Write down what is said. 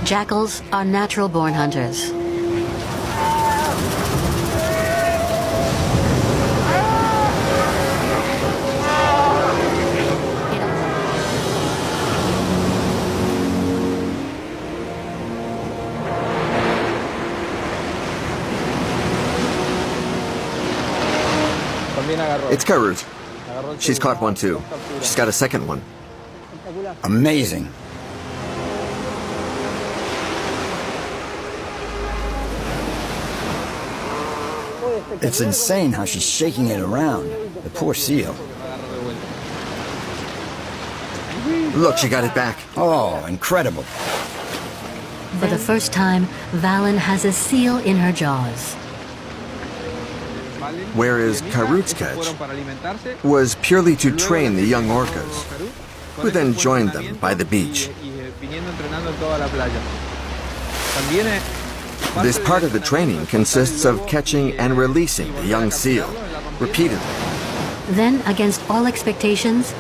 Jackals are natural-born hunters. It's Karut. She's caught one too. She's got a second one. Amazing. It's insane how she's shaking it around. The poor seal. Look, she got it back. Oh, incredible. For the first time, Valen has a seal in her jaws. Whereas Karut's catch was purely to train the young orcas, who then joined them by the beach. This part of the training consists of catching and releasing the young seal repeatedly. Then, against all expectations,